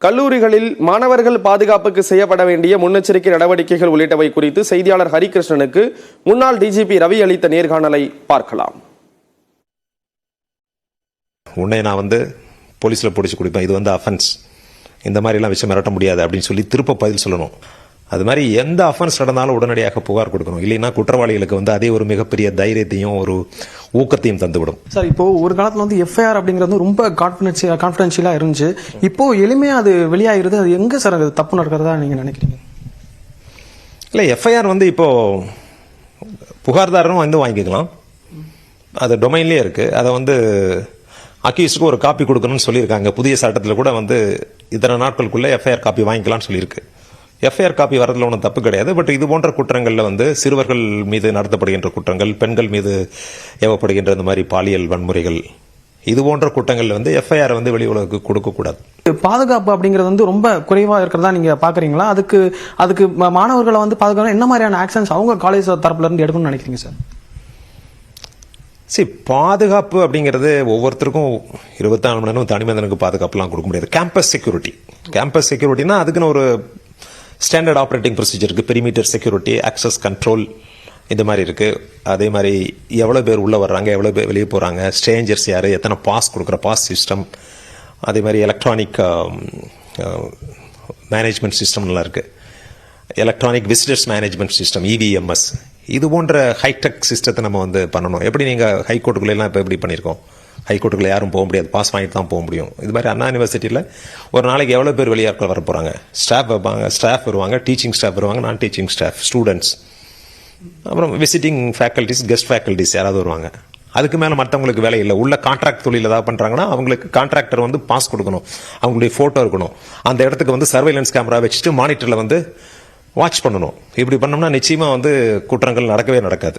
கல்லூரிகளில் மாணவர்கள் பாதுகாப்புக்கு செய்யப்பட வேண்டிய முன்னெச்சரிக்கை நடவடிக்கைகள் உள்ளிட்டவை குறித்து செய்தியாளர் ஹரிகிருஷ்ணனுக்கு முன்னாள் டிஜிபி ரவி அளித்த நேர்காணலை பார்க்கலாம். உன்னை நான் போலீஸில் பிடிச்சி கொடுப்பேன், இது அஃபென்ஸ், இந்த மாதிரிலாம் விஷயம் மிரட்ட முடியாது அப்படின்னு சொல்லி திருப்ப பதில் சொல்லணும். அது மாதிரி எந்த அஃபென்ஸ் நடந்தாலும் உடனடியாக புகார் கொடுக்கணும். இல்லைன்னா குற்றவாளிகளுக்கு அதே ஒரு மிகப்பெரிய தைரியத்தையும் ஒரு ஊக்கத்தையும் தந்துவிடும். சார், இப்போ ஒரு காலத்தில் எஃப்ஐஆர் அப்படிங்கிறது ரொம்ப கான்ஃபிடென்ஷியலாக இருந்துச்சு. இப்போ எளிமையாக அது வெளியாகிறது. அது எங்கே சார் அது தப்பு நடக்கிறதா நீங்கள் நினைக்கிறீங்க? இல்லை, எஃப்ஐஆர் இப்போ புகார்தாரரும் வாங்கிக்கலாம். அது டொமைன்லேயே இருக்குது. அதை அக்யூஸ்டுக்கு ஒரு காப்பி கொடுக்கணும்னு சொல்லியிருக்காங்க. புதிய சட்டத்தில் கூட இத்தனை நாட்களுக்குள்ளே எஃப்ஐஆர் காப்பி வாங்கிக்கலாம்னு சொல்லியிருக்கு. எஃப்ஐஆர் காப்பி வரதுல ஒன்றும் தப்பு கிடையாது. பட் இது போன்ற குற்றங்களில் சிறுவர்கள் மீது நடத்தப்படுகின்ற குற்றங்கள், பெண்கள் மீது ஏவப்படுகின்ற இந்த மாதிரி பாலியல் வன்முறைகள், இது போன்ற குற்றங்கள் எஃப்ஐஆர் வெளி உலகுக்கு கொடுக்கக்கூடாது. பாதுகாப்பு அப்படிங்கிறது ரொம்ப குறைவாக இருக்கிறதா நீங்கள் பார்க்குறீங்களா? அதுக்கு மாணவர்களை பாதுகாப்பு என்ன மாதிரியான ஆக்ஷன்ஸ் அவங்க காலேஜ் தரப்புல இருந்து எடுக்கணும்னு நினைக்கிறீங்க சார்? பாதுகாப்பு அப்படிங்கிறது ஒவ்வொருத்தருக்கும் 24 மணி நேரம் தனிமனிதனுக்கு பாதுகாப்புலாம் கொடுக்க முடியாது. கேம்பஸ் செக்யூரிட்டினா அதுக்குன்னு ஒரு ஸ்டாண்டர்ட் ஆப்ரேட்டிங் ப்ரொசீஜர் இருக்குது. பெரிமீட்டர் செக்யூரிட்டி, ஆக்சஸ் கண்ட்ரோல், இந்த மாதிரி இருக்குது. அதே மாதிரி எவ்வளோ பேர் உள்ளே வர்றாங்க, எவ்வளோ பேர் வெளியே போகிறாங்க, ஸ்ட்ரேஞ்சர்ஸ் யார், எத்தனை பாஸ் கொடுக்குற பாஸ் சிஸ்டம், அதே மாதிரி எலக்ட்ரானிக் மேனேஜ்மெண்ட் சிஸ்டம்லாம் இருக்குது. Electronic visitors management system, EVMS, இது போன்ற ஹைடெக் சிஸ்டத்தை நம்ம பண்ணணும். எப்படி நீங்கள் ஹைகோர்ட்டுக்குள்ளெல்லாம் இப்போ எப்படி பண்ணியிருக்கோம்? ஹைகோர்ட்டுக்குள்ள யாரும் போக முடியாது, பாஸ் வாங்கிட்டு தான் போக முடியும். இது மாதிரி அண்ணா யூனிவர்சிட்டியில் ஒரு நாளைக்கு எவ்வளோ பேர் வெளியாட்கள் வர போகிறாங்க? ஸ்டாஃப் வருவாங்க, டீச்சிங் ஸ்டாஃப் வருவாங்க, நான் டீச்சிங் ஸ்டாஃப், ஸ்டூடெண்ட்ஸ், அப்புறம் விசிட்டிங் ஃபேக்கல்டிஸ், கெஸ்ட் ஃபேக்கல்டிஸ் யாராவது வருவாங்க. அதுக்கு மேலே மற்றவங்களுக்கு வேலை இல்லை. உள்ள கான்ட்ராக்ட் தொழில் ஏதாவது பண்ணுறாங்கன்னா அவங்களுக்கு கான்ட்ராக்டர் பாஸ் கொடுக்கணும், அவங்களுடைய ஃபோட்டோ இருக்கணும், அந்த இடத்துக்கு சர்வைலன்ஸ் கேமரா வச்சுட்டு மானிட்டரில் வாட்ச் பண்ணணும். இப்படி பண்ணோம்னா நிச்சயமாக குற்றங்கள் நடக்கவே நடக்காது.